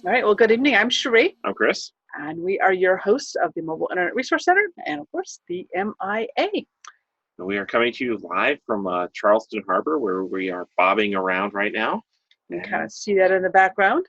All right, well, good evening. I'm Cherie, I'm Chris. and we are your hosts of the Mobile Internet Resource Center and, of course, the MIA. And we are coming to you live from Charleston Harbor, where we are bobbing around right now. You can kind of see that in the background.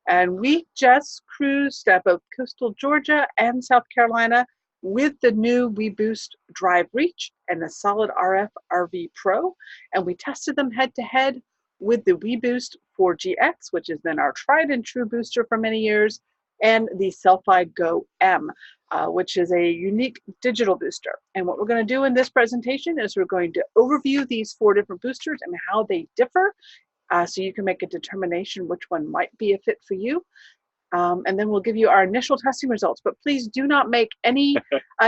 And we just cruised up both coastal Georgia and South Carolina with the new weBoost Drive Reach and the SolidRF RV Pro. And we tested them head-to-head with the weBoost 4GX, which has been our tried and true booster for many years, and the Cel-Fi Go M, which is a unique digital booster. And what we're going to do in this presentation is we're going to overview these four different boosters and how they differ, so you can make a determination which one might be a fit for you. And then we'll give you our initial testing results. But please do not make any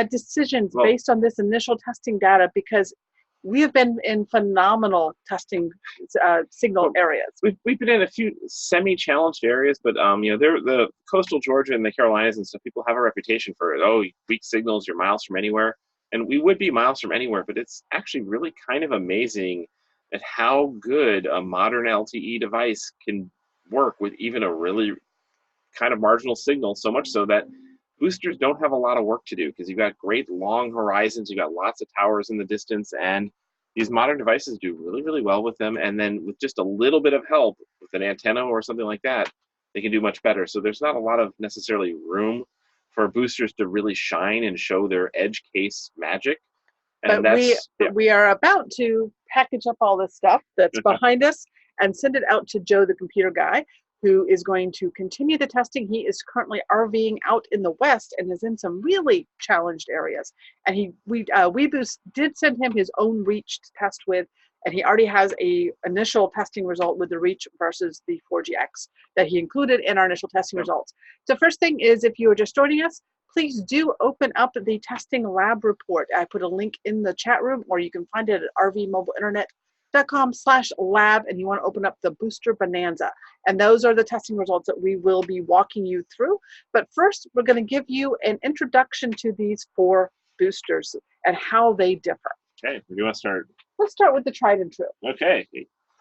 decisions based on this initial testing data, because we have been in phenomenal testing signal areas. We've been in a few semi-challenged areas, but they're the coastal Georgia and the Carolinas and stuff. People have a reputation for weak signals. You're miles from anywhere, and we would be miles from anywhere. But it's actually really kind of amazing at how good a modern LTE device can work with even a really kind of marginal signal. So much so that boosters don't have a lot of work to do, because you've got great long horizons, you've got lots of towers in the distance, and these modern devices do really, really well with them. And then with just a little bit of help with an antenna or something like that, they can do much better. So there's not a lot of necessarily room for boosters to really shine and show their edge case magic. And but we are about to package up all this stuff that's behind us and send it out to Joe, the computer guy, who is going to continue the testing. He is currently RVing out in the West and is in some really challenged areas. And weBoost did send him his own Reach to test with, and he already has a initial testing result with the Reach versus the 4GX that he included in our initial testing results. So first thing is, if you are just joining us, please do open up the testing lab report. I put a link in the chat room, or you can find it at rvmobileinternet.com/lab, and you want to open up the booster Bonanza. And those are the testing results that we will be walking you through. But first, we're going to give you an introduction to these four boosters and how they differ. Okay, do you want to start? Let's start with the tried and true. Okay.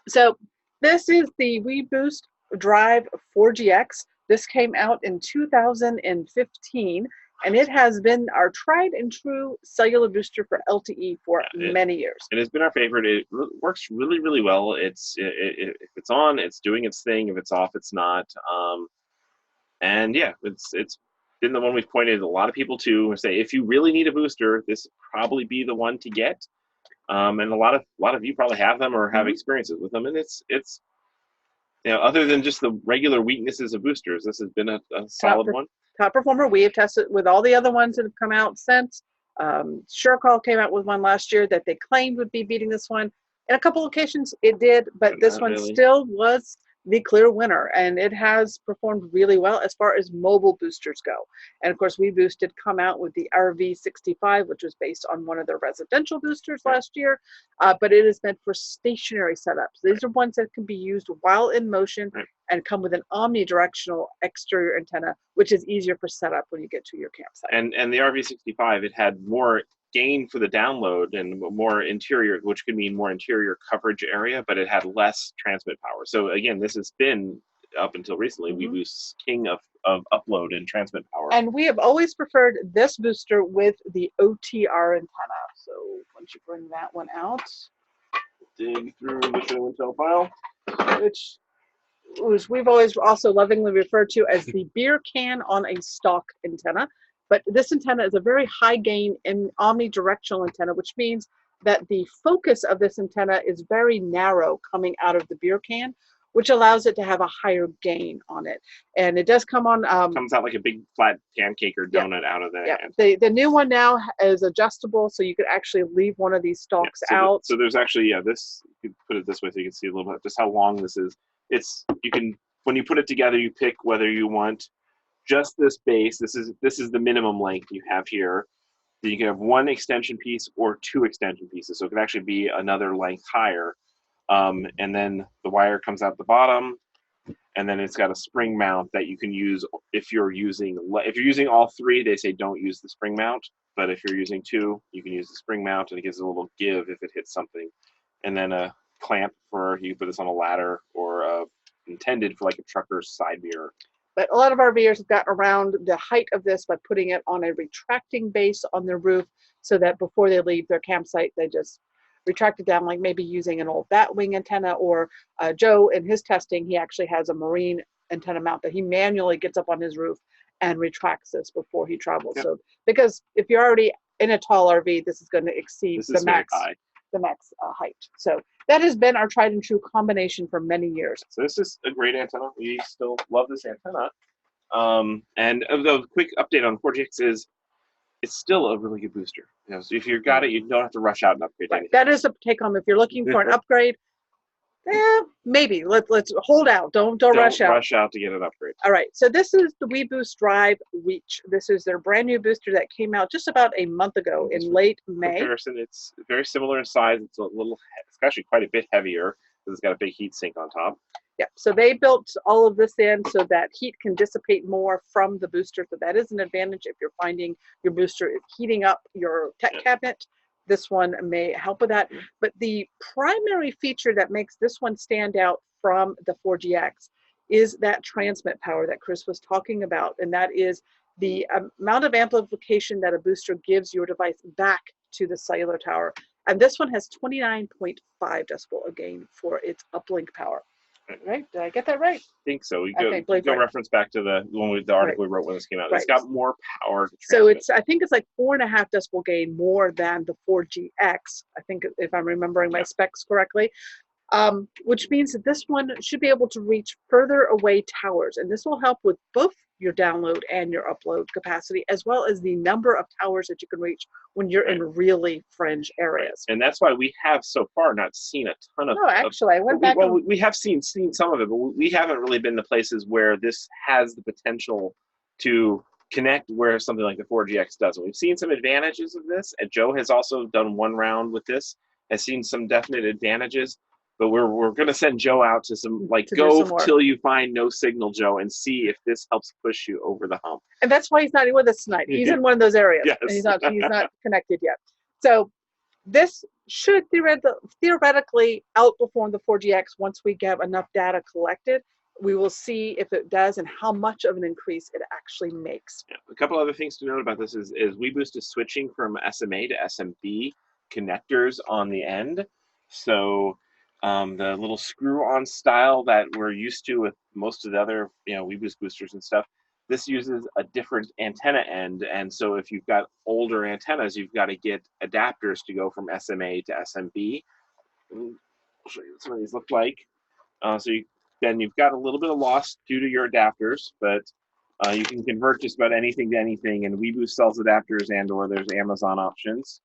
So this is the weBoost Drive 4GX. This came out in 2015, and it has been our tried and true cellular booster for LTE for many years. It has been our favorite. It works really, really well. If it's on, it's doing its thing. If it's off, it's not. And yeah, it's been the one we've pointed a lot of people to and say, if you really need a booster, this would probably be the one to get. And a lot of you probably have them or have experiences with them, and it's other than just the regular weaknesses of boosters, this has been a solid one. Top performer. We have tested with all the other ones that have come out since. SureCall came out with one last year that they claimed would be beating this one. In a couple locations it did, but this one still was the clear winner, and it has performed really well as far as mobile boosters go. And of course, weBoost did come out with the RV65, which was based on one of their residential boosters last year, but it is meant for stationary setups. These are ones that can be used while in motion and come with an omnidirectional exterior antenna, which is easier for setup when you get to your campsite. And the RV65, it had more gain for the download and more interior, which could mean more interior coverage area, but it had less transmit power. So again, this has been, up until recently, weBoost's king of upload and transmit power. And we have always preferred this booster with the OTR antenna. So once you bring that one out, dig through the show and tell file, which we've always also lovingly referred to as the beer can on a stalk antenna. But this antenna is a very high gain and omnidirectional antenna, which means that the focus of this antenna is very narrow coming out of the beer can, which allows it to have a higher gain on it. And it does come on... comes out like a big flat pancake or donut out of that. Yeah. The new one now is adjustable, so you could actually leave one of these stalks out. So there's actually, this, you can put it this way so you can see a little bit just how long this is. When you put it together, you pick whether you want just this base. This is the minimum length you have here. You can have one extension piece or two extension pieces, so it could actually be another length higher. And then the wire comes out the bottom, and then it's got a spring mount that you can use if you're using all three. They say don't use the spring mount, but if you're using two, you can use the spring mount, and it gives a little give if it hits something. And then a clamp for you can put this on a ladder, or intended for like a trucker's side mirror. But a lot of RVers have gotten around the height of this by putting it on a retracting base on their roof so that before they leave their campsite, they just retract it down, like maybe using an old bat wing antenna, or Joe in his testing, he actually has a marine antenna mount that he manually gets up on his roof and retracts this before he travels. So because if you're already in a tall RV, this is going to exceed the max height. So that has been our tried and true combination for many years. So this is a great antenna. We still love this antenna. And the quick update on the 4GX is it's still a really good booster. You know, so if you've got it, you don't have to rush out and upgrade anything. That is a take home. If you're looking for an upgrade, maybe let's hold out. Don't rush out. Rush out to get an upgrade. All right. So this is the weBoost Drive Reach. This is their brand new booster that came out just about a month ago in late May. Comparison, it's very similar in size. It's a little, it's actually quite a bit heavier because it's got a big heat sink on top. Yeah. So they built all of this in so that heat can dissipate more from the booster. So that is an advantage if you're finding your booster is heating up your tech cabinet. This one may help with that. But the primary feature that makes this one stand out from the 4GX is that transmit power that Chris was talking about. And that is the amount of amplification that a booster gives your device back to the cellular tower. And this one has 29.5 decibel of gain for its uplink power. Right? Did I get that right? I think so. We go reference back to the one with the article we wrote when this came out. It's got more power to transmit. So I think it's like 4.5 decibel gain more than the 4GX. I think if I'm remembering my specs correctly, which means that this one should be able to reach further away towers, and this will help with both your download and your upload capacity, as well as the number of towers that you can reach when you're in really fringe areas. And that's why we have so far not seen a ton of. No, actually, I went back. Well, we have seen some of it, but we haven't really been the places where this has the potential to connect where something like the 4GX doesn't. We've seen some advantages of this, and Joe has also done one round with this, has seen some definite advantages. But we're going to send Joe out to some, go till you find no signal, Joe, and see if this helps push you over the hump. And that's why he's not with us tonight. He's in one of those areas. Yes. And he's not connected yet. So this should theoretically outperform the 4GX once we get enough data collected. We will see if it does and how much of an increase it actually makes. Yeah. A couple other things to note about this is weBoost is switching from SMA to SMB connectors on the end. So the little screw-on style that we're used to with most of the other, weBoost boosters and stuff, this uses a different antenna end. And so if you've got older antennas, you've got to get adapters to go from SMA to SMB. I'll show you what some of these look like. Then you've got a little bit of loss due to your adapters, but you can convert just about anything to anything. And weBoost sells adapters, and/or there's Amazon options.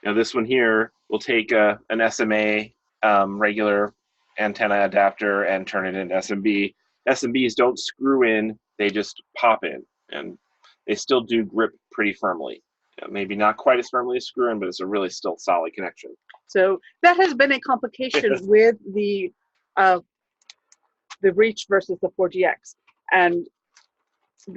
And this one here will take an SMA regular antenna adapter and turn it into SMB. SMBs don't screw in, they just pop in, and they still do grip pretty firmly. Maybe not quite as firmly as screw in, but it's a really still solid connection. So that has been a complication with the Reach versus the 4GX. And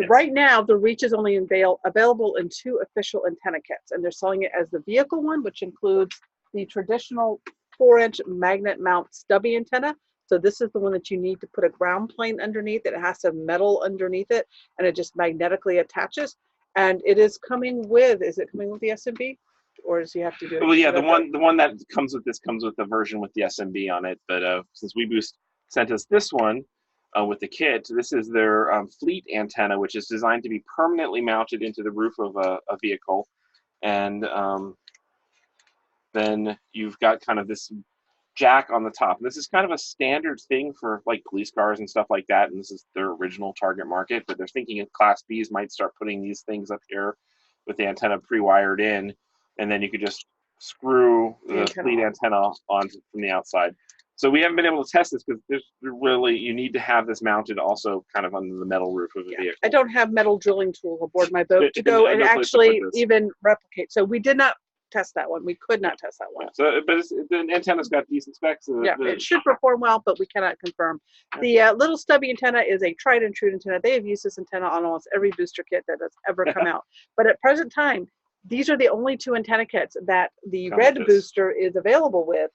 right now, the Reach is only available in 2 official antenna kits, and they're selling it as the vehicle one, which includes the traditional 4-inch magnet mount stubby antenna. So this is the one that you need to put a ground plane underneath. It has some metal underneath it, and it just magnetically attaches. And it is coming with, is it coming with the SMB? Or does he have to do it? Well, yeah, the one that comes with this comes with the version with the SMB on it. But since weBoost sent us this one, with the kit, this is their fleet antenna, which is designed to be permanently mounted into the roof of a vehicle. And then you've got kind of this jack on the top. And this is kind of a standard thing for like police cars and stuff like that. And this is their original target market, but they're thinking if Class Bs might start putting these things up here with the antenna pre-wired in, and then you could just screw the fleet antenna on from the outside. So we haven't been able to test this because you need to have this mounted also kind of on the metal roof of the vehicle. I don't have metal drilling tools aboard my boat to go and actually even replicate. So we did not test that one. We could not test that one. So, but the antenna's got decent specs. It should perform well, but we cannot confirm. The little stubby antenna is a tried and true antenna. They have used this antenna on almost every booster kit that has ever come out. But at present time, these are the only 2 antenna kits that the red booster is available with.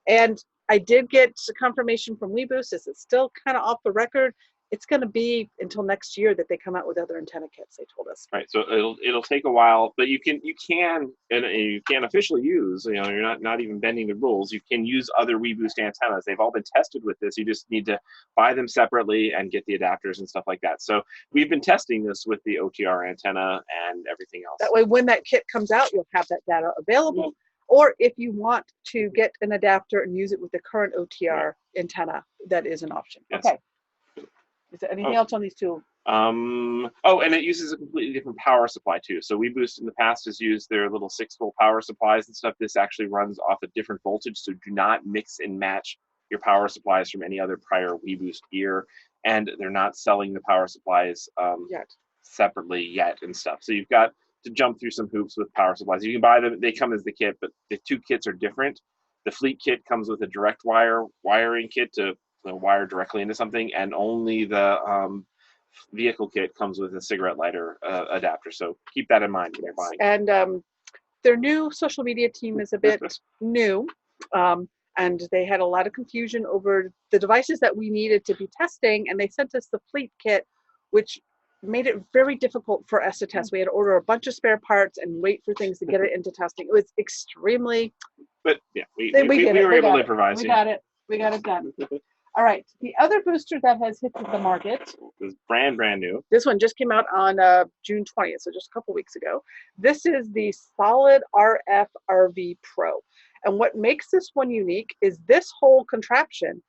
And I did get confirmation from weBoost. This is still kind of off the record. It's going to be until next year that they come out with other antenna kits, they told us. Right, so it'll take a while, but you can and you can officially use, you're not even bending the rules. You can use other weBoost antennas. They've all been tested with this. You just need to buy them separately and get the adapters and stuff like that. So we've been testing this with the OTR antenna and everything else. That way, when that kit comes out, you'll have that data available. Or if you want to get an adapter and use it with the current OTR antenna, that is an option. Yes. Okay. Is there anything else on these two? Oh, and it uses a completely different power supply too. So weBoost in the past has used their little 6-volt power supplies and stuff. This actually runs off a different voltage, so do not mix and match your power supplies from any other prior weBoost gear. And they're not selling the power supplies separately yet and stuff. So you've got to jump through some hoops with power supplies. You can buy them; they come as the kit, but the two kits are different. The Fleet kit comes with a direct wiring kit to wire directly into something, and only the vehicle kit comes with a cigarette lighter adapter. So keep that in mind when you're buying. And their new social media team is a bit new, and they had a lot of confusion over the devices that we needed to be testing, and they sent us the Fleet kit, which made it very difficult for us to test. We had to order a bunch of spare parts and wait for things to get it into testing. It was extremely... But yeah, we were able to improvise. We got it. We got it done. All right. The other booster that has hit the market is brand new. This one just came out on June 20th, so just a couple weeks ago. This is the SolidRF RV Pro. And what makes this one unique is this whole contraption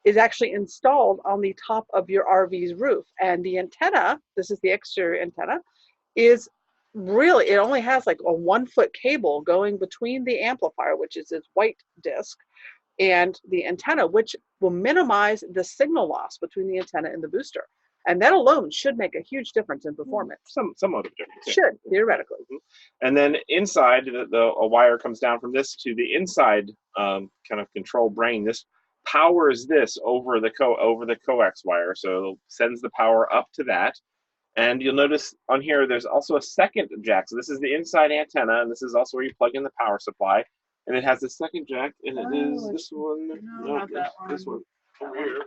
is actually installed on the top of your RV's roof. And the antenna, this is the exterior antenna, is really, it only has like a 1-foot cable going between the amplifier, which is this white disc, and the antenna, which will minimize the signal loss between the antenna and the booster. And that alone should make a huge difference in performance. Somewhat of a difference. Should, theoretically. And then inside, a wire comes down from this to the inside kind of control brain. This powers this over the coax wire, so it sends the power up to that. And you'll notice on here there's also a second jack. So this is the inside antenna, and this is also where you plug in the power supply. And it has a second jack, and it is this one. No, not that one. This one over here.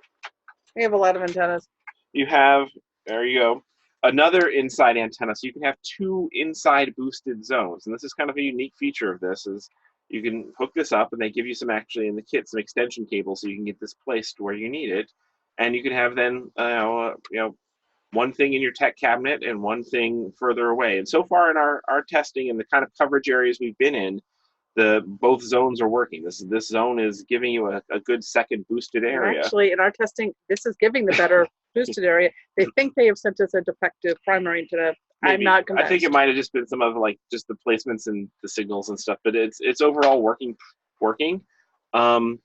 We have a lot of antennas. You have, there you go, another inside antenna. So you can have 2 inside boosted zones. And this is kind of a unique feature of this, is you can hook this up, and they give you some, actually in the kit, some extension cable so you can get this placed where you need it. And you can have then, one thing in your tech cabinet and one thing further away. And so far in our testing and the kind of coverage areas we've been in, both zones are working. This zone is giving you a good second boosted area. Actually, in our testing, this is giving the better boosted area. They think they have sent us a defective primary antenna. Maybe. I'm not convinced. I think it might have just been some of just the placements and the signals and stuff, but it's overall working.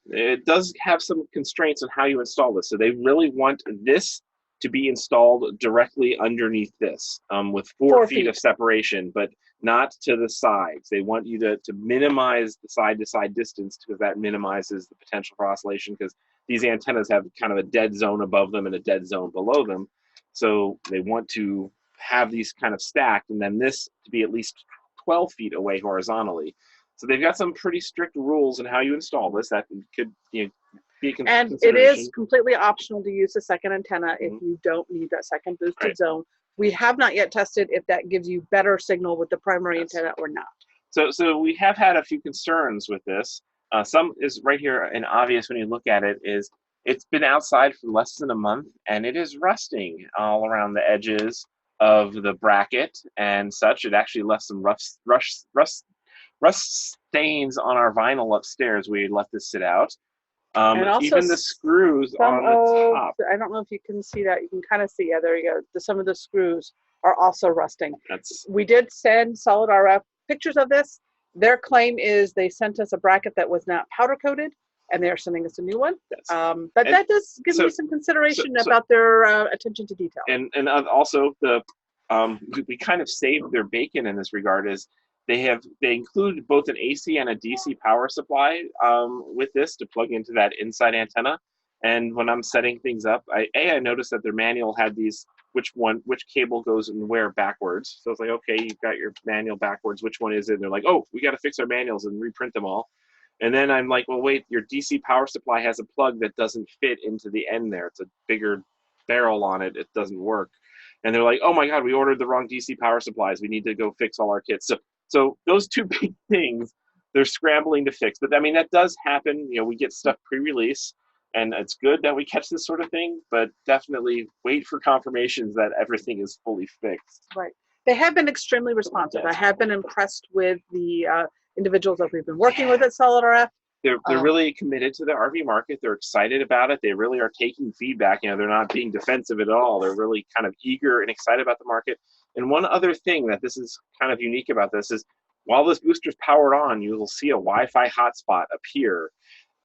It does have some constraints on how you install this. So they really want this to be installed directly underneath this, with 4 feet of separation, but not to the sides. They want you to minimize the side-to-side distance, because that minimizes the potential for oscillation, because these antennas have kind of a dead zone above them and a dead zone below them. So they want to have these kind of stacked, and then this to be at least 12 feet away horizontally. So they've got some pretty strict rules on how you install this. That could be a and it is completely optional to use a second antenna if you don't need that second boosted zone. We have not yet tested if that gives you better signal with the primary antenna or not. So we have had a few concerns with this. Some is right here, and obvious when you look at it, is it's been outside for less than a month, and it is rusting all around the edges of the bracket and such. It actually left some rust stains on our vinyl upstairs. We left this sit out. And also even the screws on the top. I don't know if you can see that. You can kind of see, yeah, there you go. Some of the screws are also rusting. We did send SolidRF pictures of this. Their claim is they sent us a bracket that was not powder coated, and they're sending us a new one. But that does give me some consideration about their attention to detail. And also we kind of saved their bacon in this regard. Is they include both an AC and a DC power supply with this to plug into that inside antenna. And when I'm setting things up, I noticed that their manual had these, which cable goes and where backwards. So it's like, okay, you've got your manual backwards. Which one is it? And they're like, oh, we got to fix our manuals and reprint them all. And then I'm like, well, wait, your DC power supply has a plug that doesn't fit into the end there. It's a bigger barrel on it. It doesn't work. And they're like, oh my God, we ordered the wrong DC power supplies. We need to go fix all our kits. So those two big things, they're scrambling to fix. But I mean, that does happen. You know, we get stuff pre-release, and it's good that we catch this sort of thing, but definitely wait for confirmations that everything is fully fixed. Right. They have been extremely responsive. Yes. I have been impressed with the individuals that we've been working with at SolidRF. They're really committed to the RV market. They're excited about it. They really are taking feedback. You know, they're not being defensive at all. They're really kind of eager and excited about the market. And one other thing that this is kind of unique about this is while this booster's powered on, you will see a Wi-Fi hotspot appear.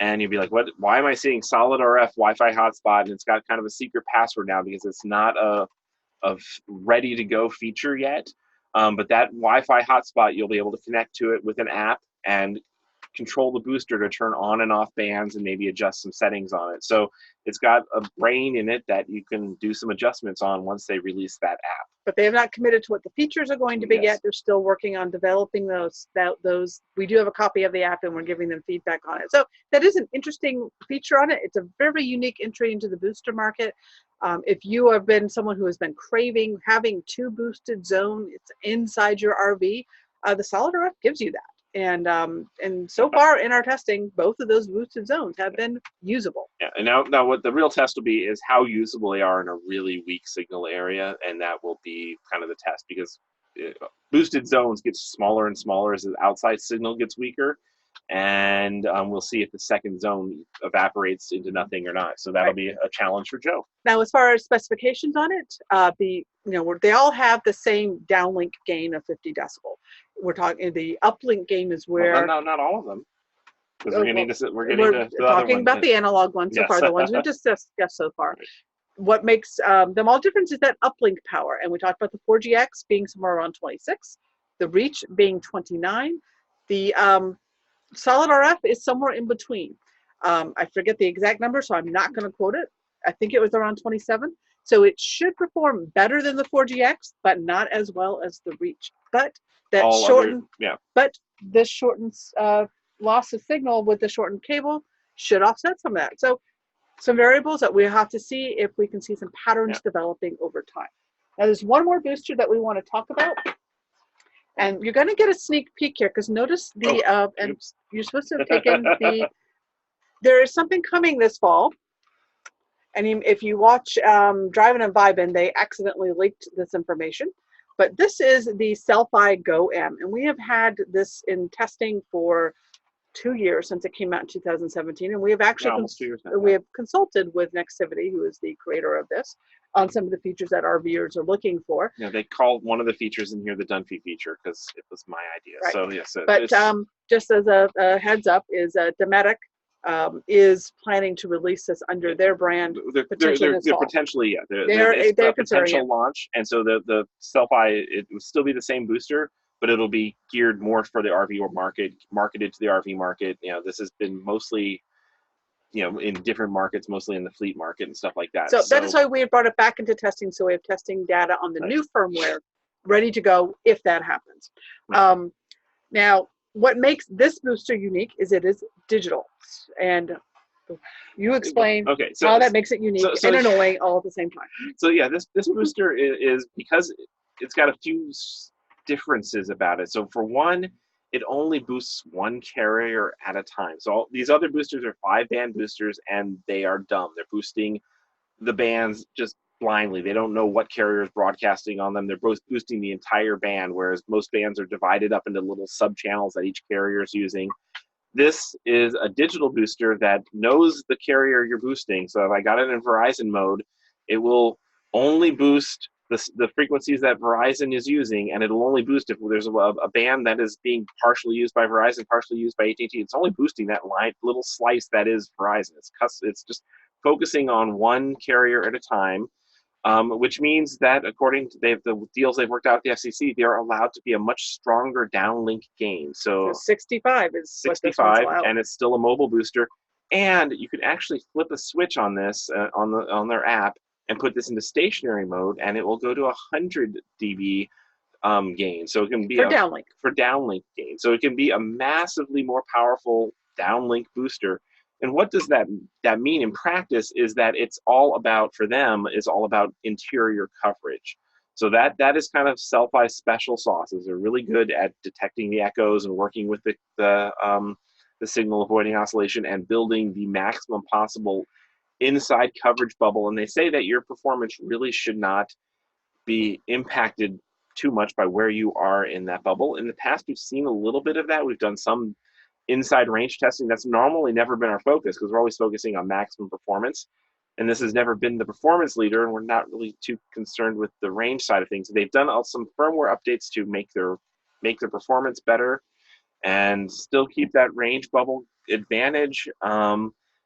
And you'll be like, what? Why am I seeing SolidRF Wi-Fi hotspot? And it's got kind of a secret password now because it's not a ready-to-go feature yet. But that Wi-Fi hotspot, you'll be able to connect to it with an app and control the booster to turn on and off bands and maybe adjust some settings on it. So it's got a brain in it that you can do some adjustments on once they release that app. But they have not committed to what the features are going to be yet. They're still working on developing those. We do have a copy of the app and we're giving them feedback on it. So that is an interesting feature on it. It's a very unique entry into the booster market. If you have been someone who has been craving having two boosted zones inside your RV, the SolidRF gives you that. And so far in our testing, both of those boosted zones have been usable. Yeah, and now what the real test will be is how usable they are in a really weak signal area, and that will be kind of the test because boosted zones get smaller and smaller as the outside signal gets weaker, and we'll see if the second zone evaporates into nothing or not. So that'll be a challenge for Joe. Now, as far as specifications on it, they all have the same downlink gain of 50 decibel. We're talking the uplink gain is where not all of them, because we're talking about the analog ones so far, the ones we've discussed so far. Right. What makes them all different is that uplink power, and we talked about the 4GX being somewhere around 26, the Reach being 29, the SolidRF is somewhere in between. I forget the exact number, so I'm not going to quote it. I think it was around 27. So it should perform better than the 4GX, but not as well as the Reach. But that but this shortens loss of signal with the shortened cable should offset some of that. So some variables that we have to see if we can see some patterns developing over time. Now there's one more booster that we want to talk about. And you're going to get a sneak peek here because notice and you're supposed to have taken there is something coming this fall. And if you watch Driving and Vibin, they accidentally leaked this information. But this is the Cel-Fi Go M. And we have had this in testing for 2 years since it came out in 2017. And we have actually consulted with Nextivity, who is the creator of this, on some of the features that RVers are looking for. Yeah, they called one of the features in here the Dunphy feature because it was my idea. Right. So yes, but just as a heads up, is Dometic is planning to release this under their brand. They're potentially their potential launch, and so the Cel-Fi it will still be the same booster, but it'll be geared more for the RV market, marketed to the RV market. You know, this has been mostly, in different markets, mostly in the fleet market and stuff like that. So that is why we have brought it back into testing. So we have testing data on the new firmware ready to go if that happens. Right. Now, what makes this booster unique is it is digital, and you explain how that makes it unique and annoying all at the same time. So yeah, this booster is because it's got a few differences about it. So for one, it only boosts one carrier at a time. So all these other boosters are 5-band boosters, and they are dumb. They're boosting the bands just blindly. They don't know what carrier is broadcasting on them. They're both boosting the entire band, whereas most bands are divided up into little sub-channels that each carrier is using. This is a digital booster that knows the carrier you're boosting. So if I got it in Verizon mode, it will only boost the frequencies that Verizon is using, and it'll only boost if there's a band that is being partially used by Verizon, partially used by AT&T. It's only boosting that little slice that is Verizon. It's just focusing on one carrier at a time. Which means that according to the deals they've worked out with the FCC, they are allowed to be a much stronger downlink gain. So 65 is 65, and it's still a mobile booster. And you can actually flip a switch on this on their app and put this into stationary mode, and it will go to 100 dB gain. So it can be for downlink gain. So it can be a massively more powerful downlink booster. And what does that mean in practice is that it's all about, for them, is all about interior coverage. So that is kind of Cel-Fi's special sauces. They're really good at detecting the echoes and working with the signal, avoiding oscillation, and building the maximum possible inside coverage bubble. And they say that your performance really should not be impacted too much by where you are in that bubble. In the past, we've seen a little bit of that. We've done some inside range testing. That's normally never been our focus because we're always focusing on maximum performance. And this has never been the performance leader, and we're not really too concerned with the range side of things. They've done some firmware updates to make their performance better and still keep that range bubble advantage.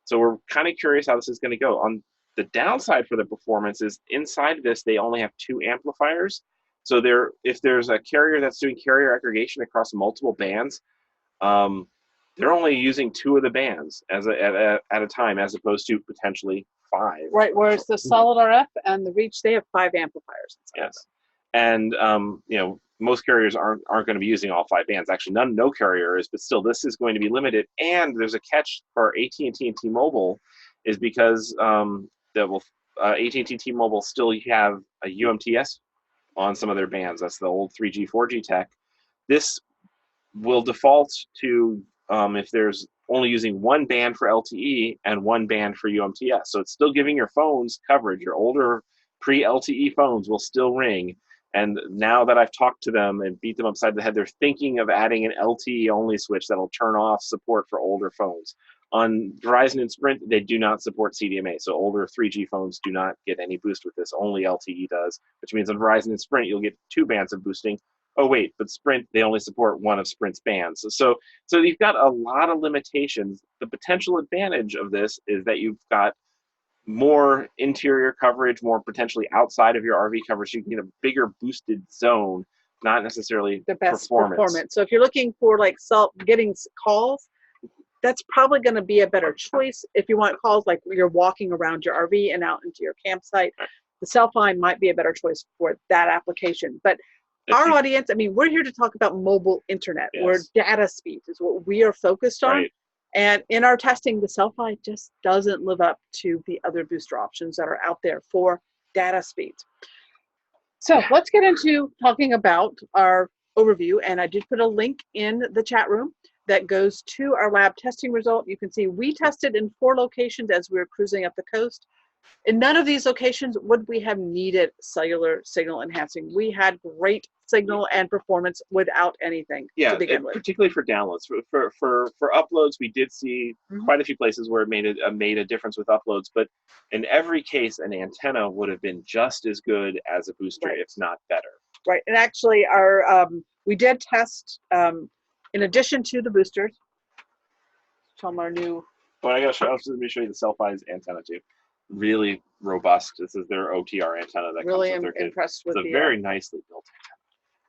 So we're kind of curious how this is going to go. On the downside for the performance is inside of this, they only have 2 amplifiers. So if there's a carrier that's doing carrier aggregation across multiple bands, they're only using 2 of the bands at a time, as opposed to potentially 5. Right, whereas the SolidRF and the Reach, they have 5 amplifiers inside. Yes, and most carriers aren't going to be using all 5 bands. Actually, no carrier is, but still, this is going to be limited. And there's a catch for AT&T and T-Mobile, is because AT&T, T-Mobile still have a UMTS on some of their bands. That's the old 3G, 4G tech. This will default to if there's only using 1 band for LTE and 1 band for UMTS. So it's still giving your phones coverage. Your older pre-LTE phones will still ring. And now that I've talked to them and beat them upside the head, they're thinking of adding an LTE only switch that'll turn off support for older phones. On Verizon and Sprint, they do not support CDMA. So older 3G phones do not get any boost with this. Only LTE does, which means on Verizon and Sprint, you'll get 2 bands of boosting. Oh, wait, but Sprint, they only support 1 of Sprint's bands. So you've got a lot of limitations. The potential advantage of this is that you've got more interior coverage, more potentially outside of your RV coverage. You can get a bigger boosted zone, not necessarily the best performance. So if you're looking for like getting calls, that's probably going to be a better choice. If you want calls like you're walking around your RV and out into your campsite, the Cel-Fi might be a better choice for that application. But our audience, I mean, we're here to talk about mobile internet, where data speed is what we are focused on. Right. And in our testing, the Cel-Fi just doesn't live up to the other booster options that are out there for data speed. So let's get into talking about our overview. And I did put a link in the chat room that goes to our lab testing result. You can see we tested in 4 locations as we were cruising up the coast. In none of these locations would we have needed cellular signal enhancing. We had great signal and performance without anything to begin with. Particularly for downloads. For uploads, we did see quite a few places where it made a difference with uploads, but in every case, an antenna would have been just as good as a booster, if not better. Right, and actually, we did test, in addition to the boosters, show them our new... Well, let me show you the Cel-Fi's antenna too. Really robust. This is their OTR antenna that really comes with their impressed with it's a very nicely built antenna.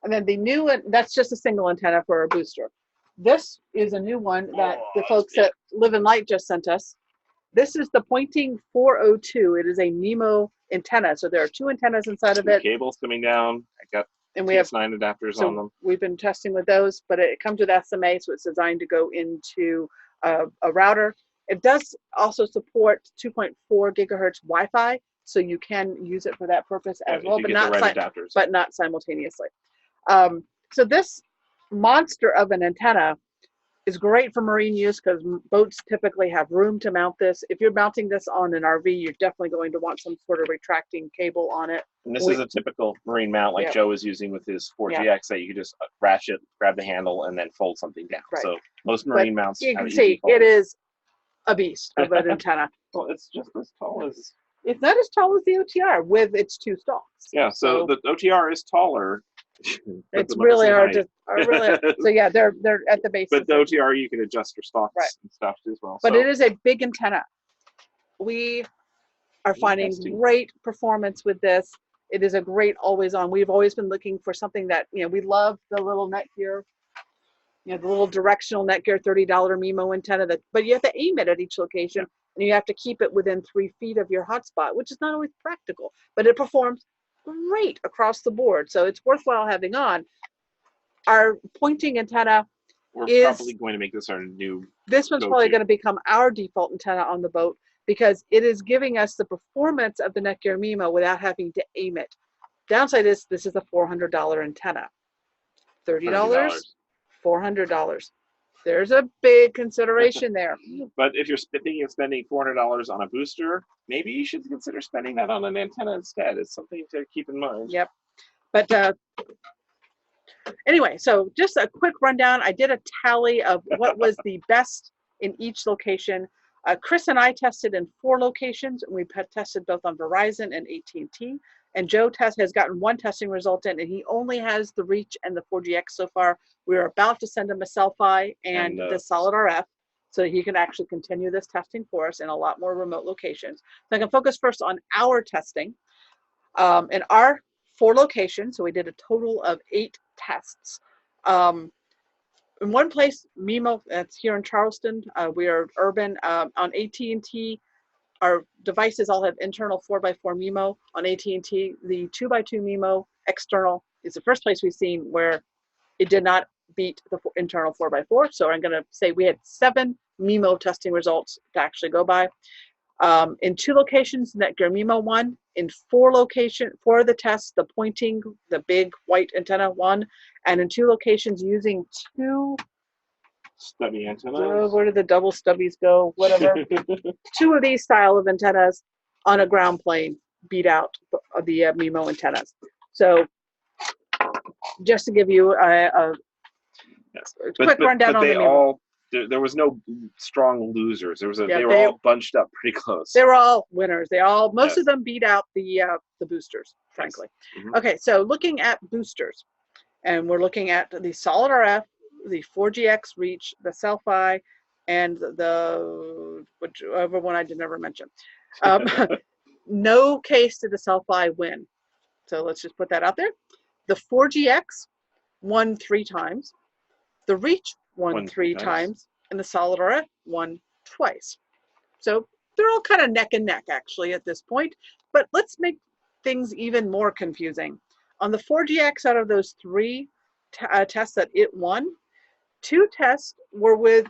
And then the new one, that's just a single antenna for a booster. This is a new one that the folks at Live and Light just sent us. This is the Poynting 402. It is a NEMO antenna. So there are 2 antennas inside of it. Cables coming down. I got we have 9 adapters on them. We've been testing with those, but it comes with SMA, so it's designed to go into a router. It does also support 2.4 gigahertz Wi-Fi, so you can use it for that purpose as well, but not simultaneously. So this monster of an antenna is great for marine use because boats typically have room to mount this. If you're mounting this on an RV, you're definitely going to want some sort of retracting cable on it. And this is a typical marine mount like Joe is using with his 4GX that you can just ratchet, grab the handle, and then fold something down. Right. So most marine mounts you can see it is a beast of an antenna. Well, it's just as tall as... It's not as tall as the OTR with its 2 stalks. Yeah, so the OTR is taller. It's really hard to... so yeah, they're at the base. But the OTR, you can adjust your stalks and stuff as well. But it is a big antenna. We are finding great performance with this. It is a great always on. We've always been looking for something that, we love the little Netgear, the little directional Netgear $30 MIMO antenna, but you have to aim it at each location, and you have to keep it within 3 feet of your hotspot, which is not always practical, but it performs great across the board. So it's worthwhile having on. Our Poynting antenna we're is probably going to make this our new this one's probably going to become our default antenna on the boat because it is giving us the performance of the Netgear MIMO without having to aim it. Downside is this is a $400 antenna. $30, $400. There's a big consideration there. But if you're thinking of spending $400 on a booster, maybe you should consider spending that on an antenna instead. It's something to keep in mind. Yep. But anyway, so just a quick rundown. I did a tally of what was the best in each location. Chris and I tested in 4 locations. We tested both on Verizon and AT&T. And Joe has gotten 1 testing result in, and he only has the Reach and the 4GX so far. We're about to send him a Cel-Fi and the SolidRF so he can actually continue this testing for us in a lot more remote locations. So I can focus first on our testing. In our 4 locations, so we did a total of 8 tests. In one place, MIMO, that's here in Charleston, we are urban. On AT&T, our devices all have internal 4x4 MIMO. On AT&T, the 2x2 MIMO external is the first place we've seen where it did not beat the internal 4x4. So I'm going to say we had 7 MIMO testing results to actually go by. In 2 locations, Netgear MIMO won. In 4 of the tests, the Poynting, the big white antenna won. And in 2 locations using 2 stubby antennas. Where did the double stubbies go? Whatever. 2 of these style of antennas on a ground plane beat out the MIMO antennas. So just to give you a quick rundown on the MIMO. There was no strong losers. They were all bunched up pretty close. They were all winners. Most of them beat out the boosters, frankly. Yes. Okay, so looking at boosters, and we're looking at the SolidRF, the 4GX Reach, the Cel-Fi, and whichever one I did never mention. No case did the Cel-Fi win. So let's just put that out there. The 4GX won 3 times. The Reach won 3 times, and the SolidRF won twice. So they're all kind of neck and neck, actually, at this point. But let's make things even more confusing. On the 4GX, out of those 3 tests that it won, 2 tests were with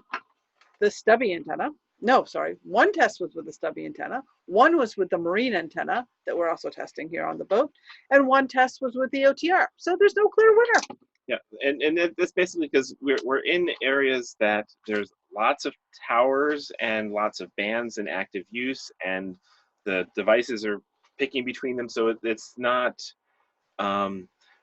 the stubby antenna. No, sorry. 1 test was with the stubby antenna. 1 was with the marine antenna that we're also testing here on the boat. And 1 test was with the OTR. So there's no clear winner. Yeah, and that's basically because we're in areas that there's lots of towers and lots of bands in active use, and the devices are picking between them. So it's not.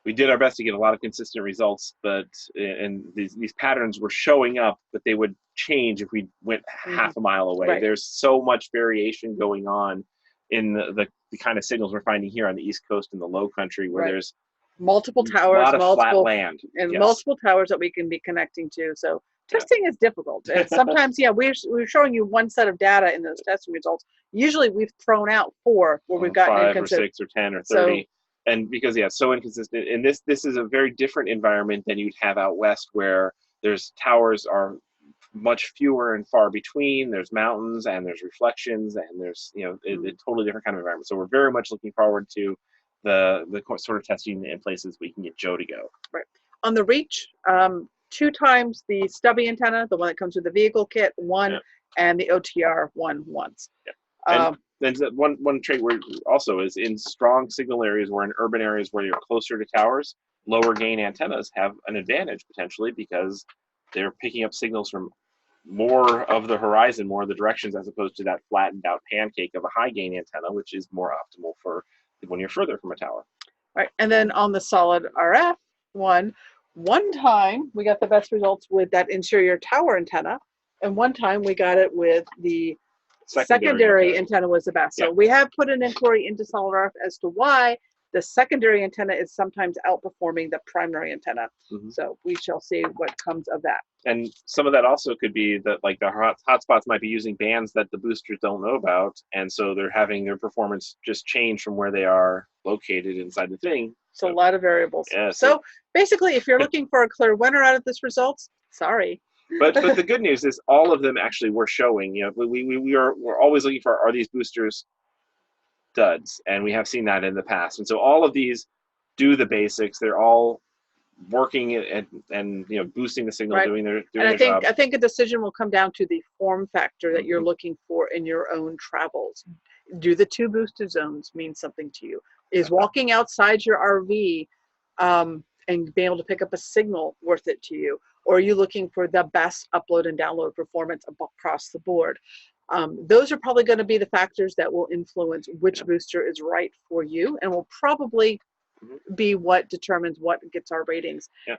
We did our best to get a lot of consistent results, but these patterns were showing up, but they would change if we went half a mile away. Right. There's so much variation going on in the kind of signals we're finding here on the East Coast and the Low Country, where there's multiple towers, a lot of flat land, and multiple towers that we can be connecting to. So testing is difficult. And sometimes, we're showing you 1 set of data in those testing results. Usually we've thrown out 4 where we've gotten 5 or 6 or 10 or 30. And because so inconsistent, and this is a very different environment than you'd have out west, where there's towers are much fewer and far between. There's mountains and there's reflections, and there's a totally different kind of environment. So we're very much looking forward to the sort of testing in places we can get Joe to go. Right. On the Reach, 2 times the stubby antenna, the one that comes with the vehicle kit, won, and the OTR won once. Yeah. And one trait where also is in strong signal areas, or in urban areas where you're closer to towers, lower gain antennas have an advantage potentially because they're picking up signals from more of the horizon, more of the directions, as opposed to that flattened out pancake of a high gain antenna, which is more optimal for when you're further from a tower. Right. And then on the SolidRF one time we got the best results with that interior tower antenna, and 1 time we got it with the secondary antenna was the best. So we have put an inquiry into SolidRF as to why the secondary antenna is sometimes outperforming the primary antenna. So we shall see what comes of that. And some of that also could be that the hotspots might be using bands that the boosters don't know about, and so they're having their performance just change from where they are located inside the thing. So a lot of variables. Yeah, so basically, if you're looking for a clear winner out of this results, sorry. But the good news is all of them actually were showing. We're always looking for, are these boosters duds, and we have seen that in the past. And so all of these do the basics. They're all working and boosting the signal, Right. doing And their job. I think a decision will come down to the form factor that you're Mhm. looking for in your own travels. Do the 2 boosted zones mean something to you? Is walking outside your RV and being able to pick up a signal worth it to you? Or are you looking for the best upload and download performance across the board? Those are probably going to be the factors that will influence which booster is right for you, and will probably be what determines what gets our ratings. Yeah.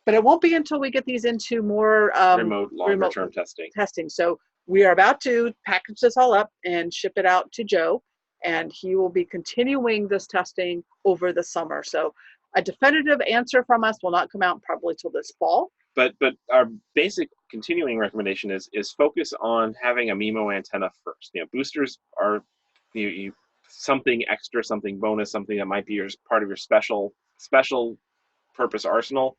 But it won't be until we get these into more Remote, longer term testing. So we are about to package this all up and ship it out to Joe, and he will be continuing this testing over the summer. So a definitive answer from us will not come out probably till this fall. But our basic continuing recommendation is focus on having a MIMO antenna first. Boosters are something extra, something bonus, something that might be part of your special purpose arsenal.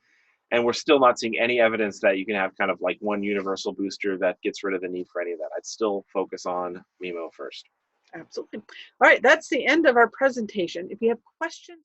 And we're still not seeing any evidence that you can have kind of like one universal booster that gets rid of the need for any of that. I'd still focus on MIMO first. Absolutely. All right, that's the end of our presentation. If you have questions